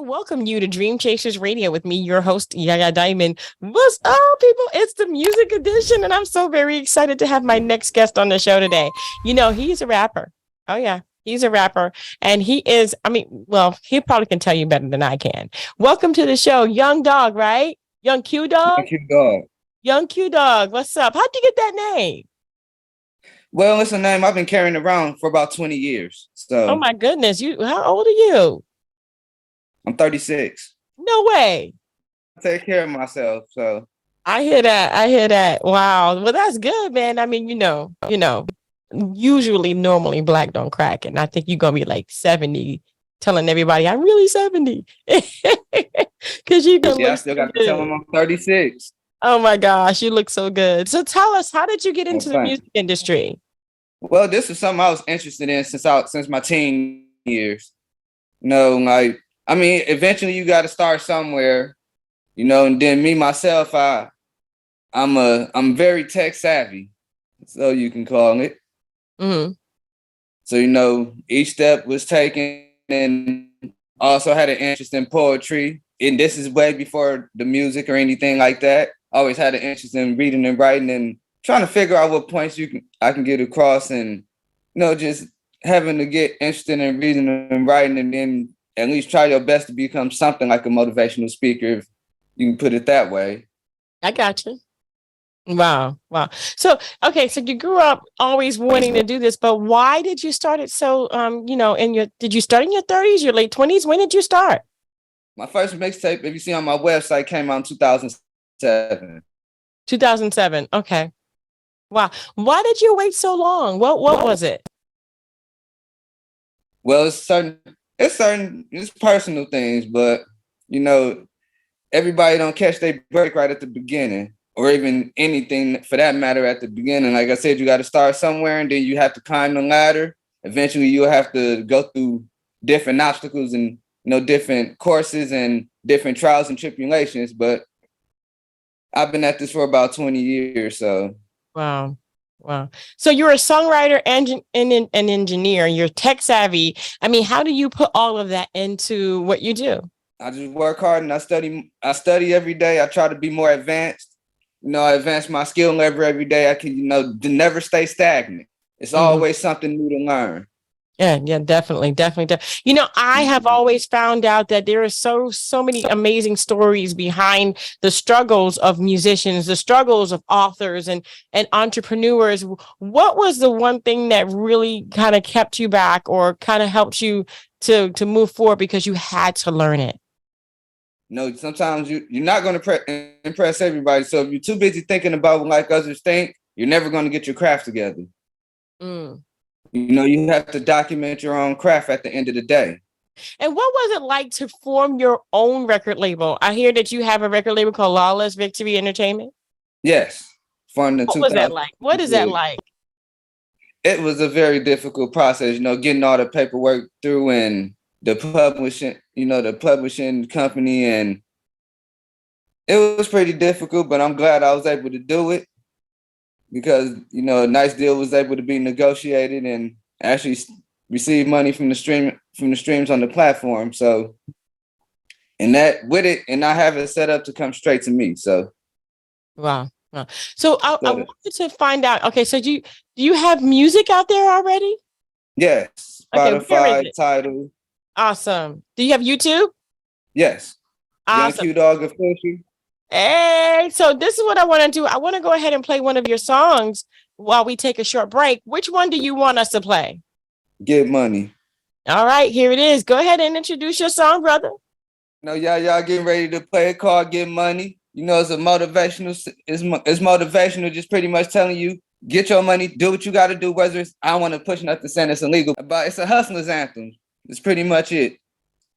to welcome you to Dream Chasers Radio with me, your host, Yaya Diamond. What's up, people? It's the music edition, and I'm so very excited to have my next guest on the show today. You know, he's a rapper. Oh, yeah. He's a rapper, and he is, well, he probably can tell you better than I can. Welcome to the show, Young Dog, right? Young Q Dog? Young Q Dog. Young Q Dog, what's up? How'd you get that name? Well, it's a name I've been carrying around for about 20 years. So, oh my goodness, how old are you? I'm 36. No way. I take care of myself. So I hear that. Wow. Well, that's good, man. I mean, usually normally black don't crack. And I think you're gonna be like 70, telling everybody I'm really 70. Because you can I still got to tell them I'm 36. Oh my gosh, you look so good. So tell us, how did you get into the music industry? Well, this is something I was interested in since my teen years. Eventually you got to start somewhere, and then me myself, I'm very tech savvy, so you can call it. Mm-hmm. So, each step was taken, and also had an interest in poetry. And this is way before the music or anything like that. Always had an interest in reading and writing and trying to figure out what points I can get across, and just having to get interested in reading and writing, and then at least try your best to become something like a motivational speaker, if you can put it that way. I got you. Wow. So you grew up always wanting to do this, but why did you start it so did you start in your 30s, your late 20s? When did you start? My first mixtape, if you see on my website, came out in 2007. 2007. Okay. Wow. Why did you wait so long? What was it? Well, it's personal things, but everybody don't catch their break right at the beginning, or even anything for that matter at the beginning. Like I said, you got to start somewhere, and then you have to climb the ladder. Eventually you'll have to go through different obstacles and different courses and different trials and tribulations, but I've been at this for about 20 years. So wow. So you're a songwriter and an engineer. You're tech savvy. I mean, how do you put all of that into what you do? I just work hard and I study every day. I try to be more advanced. I advance my skill level every day. I can, to never stay stagnant. It's always something new to learn. Yeah, definitely. I have always found out that there are so many amazing stories behind the struggles of musicians, the struggles of authors and entrepreneurs. What was the one thing that really kind of kept you back or kind of helped you to move forward because you had to learn it? Sometimes you're not going to impress everybody. So if you're too busy thinking about what like others think, you're never going to get your craft together. You have to document your own craft at the end of the day. And what was it like to form your own record label? I hear that you have a record label called Lawless Victory Entertainment. Yes. What was that like? What is that like? It was a very difficult process, getting all the paperwork through and the publishing company. And it was pretty difficult, but I'm glad I was able to do it. Because, a nice deal was able to be negotiated and actually receive money from the streams on the platform. So, and that with it, and I have it set up to come straight to me. So, wow. So I wanted to find out. Okay, so do you have music out there already? Yes, Spotify, Tidal. Awesome. Do you have YouTube? Yes. Awesome. Young Q Dog Official. Hey, so this is what I want to do. I want to go ahead and play one of your songs while we take a short break. Which one do you want us to play? Get Money. All right, here it is. Go ahead and introduce your song, brother. Y'all getting ready to play it called Get Money. It's a motivational. It's motivational, just pretty much telling you, get your money, do what you got to do. Whether it's, I don't want to push nothing saying it's illegal, but it's a hustler's anthem. It's pretty much it.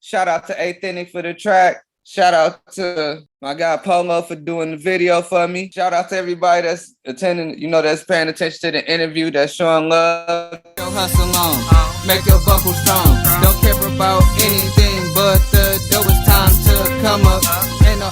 Shout out to Authentic for the track. Shout out to my guy Polo for doing the video for me. Shout out to everybody that's attending, that's paying attention to the interview, that's showing love. Your hustle on, make your buckle strong. Don't care about anything but the dope. It's time to come up. Ain't no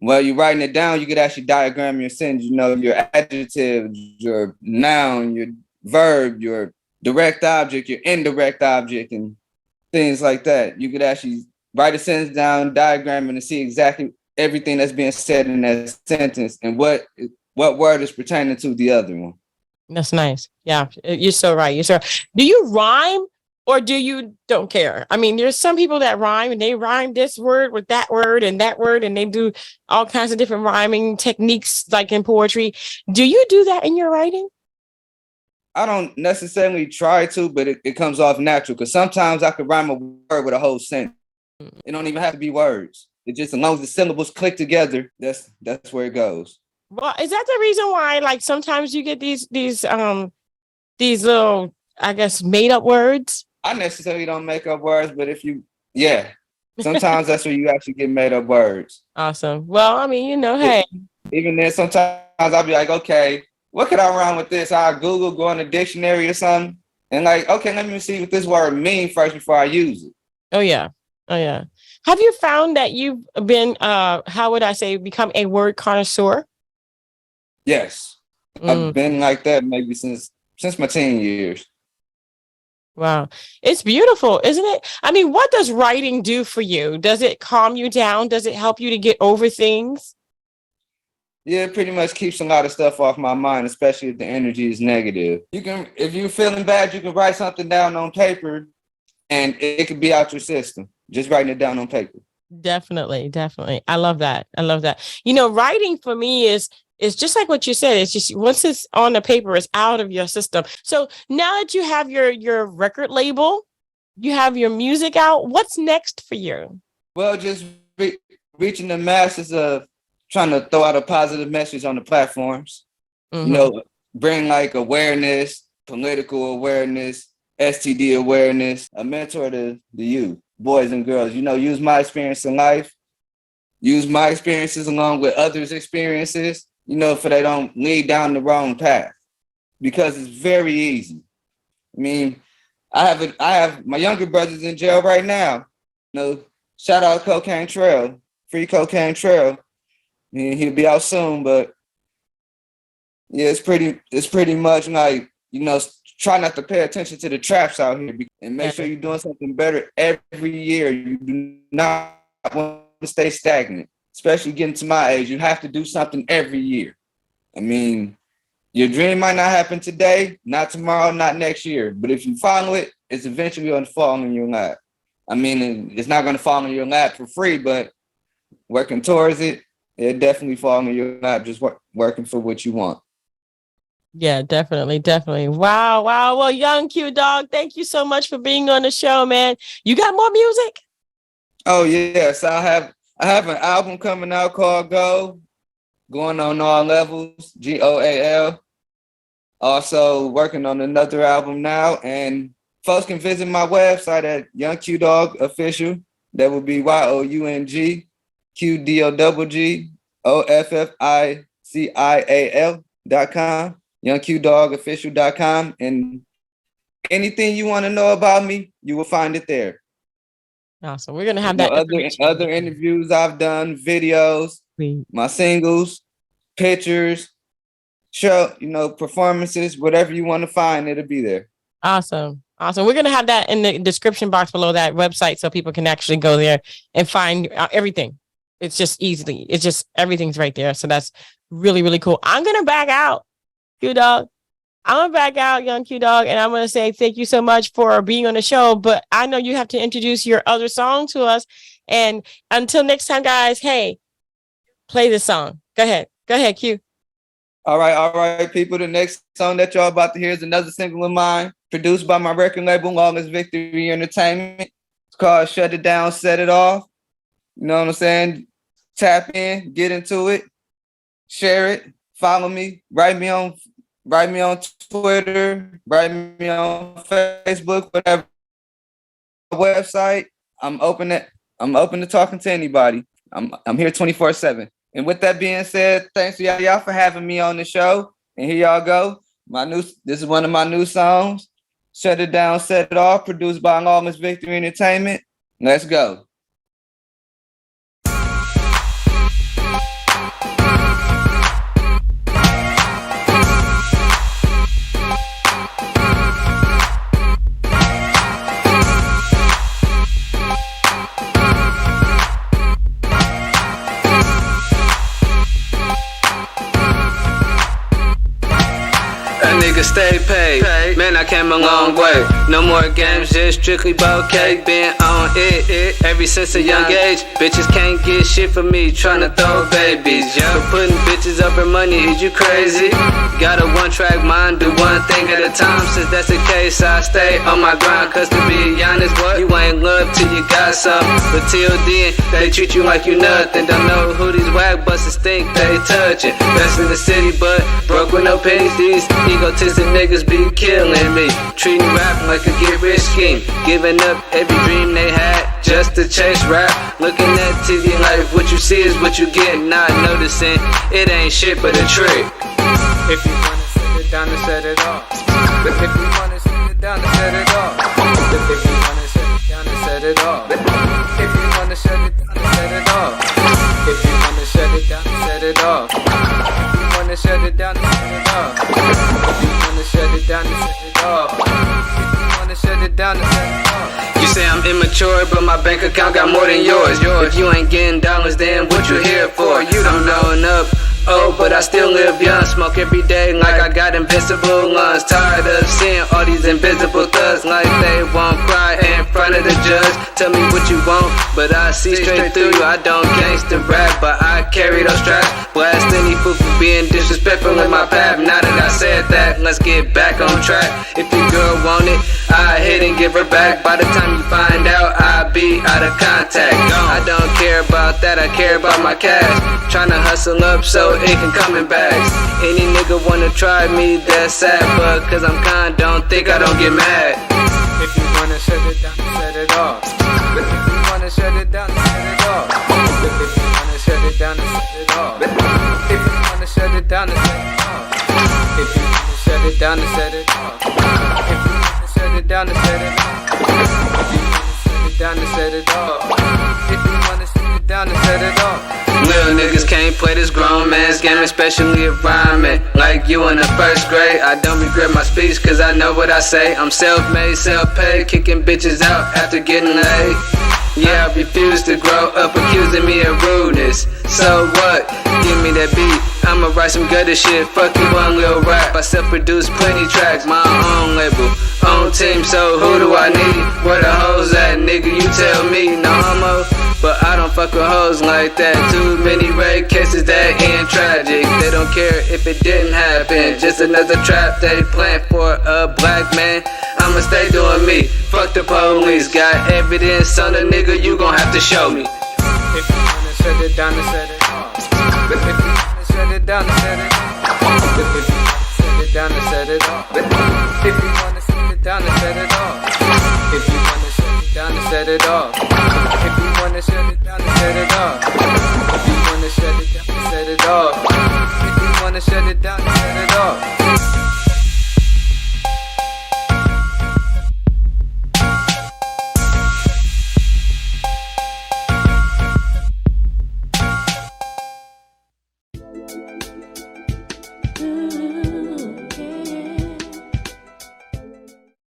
While you're writing it down, you could actually diagram your sentence, you know, your adjective, your noun, your verb, your direct object, your indirect object, and things like that. You could actually write a sentence down, diagram it, and see exactly everything that's being said in that sentence and what word is pertaining to the other one. That's nice. Yeah, you're so right. You're so right. Do you rhyme or do you don't care? I mean, there's some people that rhyme and they rhyme this word with that word and that word, and they do all kinds of different rhyming techniques like in poetry. Do you do that in your writing? I don't necessarily try to, but it comes off natural because sometimes I could rhyme a word with a whole sentence. It don't even have to be words. It just, as long as the syllables click together, that's where it goes. Well, is that the reason why like sometimes you get these little, I guess, made up words? I necessarily don't make up words, but yeah, sometimes that's where you actually get made up words. Awesome. Well, I mean, you know, hey. Even then, sometimes I'll be like, okay, what could I rhyme with this? I'll Google, go in the dictionary or something, and like, okay, let me see what this word means first before I use it. Oh yeah. Oh yeah. Have you found that you've been how would I say become a word connoisseur? Yes. I've been like that maybe since my teen years. Wow. It's beautiful, isn't it? I mean, what does writing do for you? Does it calm you down? Does it help you to get over things? Yeah, it pretty much keeps a lot of stuff off my mind, especially if the energy is negative. You can, if you're feeling bad, you can write something down on paper and it could be out your system. Just writing it down on paper. Definitely, definitely. I love that. I love that. You know, writing for me is just like what you said. It's just once it's on the paper, it's out of your system. So now that you have your record label, you have your music out, what's next for you? Well, just reaching the masses of trying to throw out a positive message on the platforms. You know, bring like awareness, political awareness, STD awareness, a mentor to the youth, boys and girls. You know, use my experience in life, use my experiences along with others' experiences, you know, for they don't lead down the wrong path, because it's very easy. I mean, I have my younger brother's in jail right now. You know, shout out Cocaine Trail, free Cocaine Trail. I mean, he'll be out soon, but yeah, it's pretty much like, you know, try not to pay attention to the traps out here and make sure you're doing something better every year. You do not want to stay stagnant, especially getting to my age. You have to do something every year. I mean, your dream might not happen today, not tomorrow, not next year, but if you follow it, it's eventually going to fall in your lap. I mean, it's not going to fall in your lap for free, but working towards it, it definitely fall in your lap, just working for what you want. Yeah, definitely, definitely. Wow, wow. Well, Young Q Dog, thank you so much for being on the show, man. You got more music? Oh yes, I have an album coming out called Going on All Levels, GOAL. Also working on another album now, and folks can visit my website at Young Q Dog Official. That would be YOUNG QDOGOFFICIAL.com. YoungQDogOfficial.com, and anything you want to know about me, you will find it there. Awesome. We're gonna have that. Other interviews I've done, videos, my singles, pictures, show, you know, performances, whatever you want to find, it'll be there. Awesome. Awesome. We're gonna have that in the description box below that website so people can actually go there and find everything. It's just everything's right there. So that's really, really cool. I'm gonna back out. Q Dog. I'm gonna back out, Young Q Dog, and I'm gonna say thank you so much for being on the show. But I know you have to introduce your other song to us. And until next time, guys, hey, play this song. Go ahead, Q. All right, people. The next song that y'all about to hear is another single of mine, produced by my record label, Longest Victory Entertainment. It's called "Shut It Down, Set It Off." You know what I'm saying? Tap in, get into it, share it, follow me, write me on Twitter, write me on Facebook, whatever. Website. I'm open to talking to anybody. I'm here 24/7. And with that being said, thanks to y'all for having me on the show. And here y'all go. This is one of my new songs. Shut It Down, Set It Off, produced by Longest Victory Entertainment. Let's go. stay paid. Man, I came a long way. No more games, just strictly bouquet. Been on it ever since a young age. Bitches can't get shit for me, tryna throw babies. Yeah, putting bitches over money, is you crazy? Got a one-track mind, do one thing at a time. Since that's the case, I stay on my grind. Cause to be honest, what? You ain't love till you got some. But till then, they treat you like you nothing. Don't know who these whack busters think they touching. Best in the city, but broke with no pennies. These egotistic niggas be killing me. Treating rap like a get-rich scheme. Giving up every dream they had just to chase rap. Looking at TV like what you see is what you get. Not noticing it ain't shit but a trick. If you wanna set it down and set it off. If you wanna set it down and set it off. If you wanna set it down and set it off. If you wanna set it down and set it off. If you wanna set it down and set it off. If you wanna set it down and set it off. If you wanna set it down and set it off. If you wanna set it down and set it off. You say I'm immature, but my bank account got more than yours. If you ain't getting dollars, then what you here for? You don't know enough. Oh, but I still live young, smoke every day like I got invincible lungs. Tired of seeing all these invisible thugs like they won't cry in front of the judge. Tell me what you want, but I see straight through you. I don't gangsta rap, but I carry those straps. Blast any fool for being disrespectful in my path. Now that I said that, let's get back on track. If your girl want it, I hit and give her back. By the time you find out, I'll be out of contact. I don't care about that, I care about my cash. Tryna hustle up so it can come in bags. Any nigga wanna try me, that's sad, but cause I'm kind, don't think I don't get mad. If you wanna shut it down, set it off. If you wanna shut it down, set it off. If you wanna shut it down, set it off. If you wanna shut it down, set it off. If you wanna shut it down, set it off. If you wanna shut it down, set it off. If you wanna shut it down, set it off. If you wanna shut it down, set it off. Little niggas can't play this grown man's game, especially if rhyming like you in the first grade. I don't regret my speech cause I know what I say. I'm self-made, self-paid, kicking bitches out after getting laid. Yeah, I refuse to grow up accusing me of rudeness. So what? Give me that beat, I'ma write some gutter shit. Fuck you one little rap, I self-produce plenty tracks. My own label, own team, so who do I need? Where the hoes at, nigga, you tell me. No homo, but I don't fuck with hoes like that. Too many rape cases that end tragic. They don't care if it didn't happen. Just another trap they plan for a black man. I'ma stay doing me, fuck the police. Got evidence on a nigga, you gon' have to show me. If you wanna shut it down and set it off. If you wanna shut it down and set it off. If you wanna shut it down and set it off. If you wanna shut it down and set it off. If you wanna shut it down and set it off. If you wanna shut it down and set it off. If you wanna shut it down and set it off. If you wanna shut it down and set it off.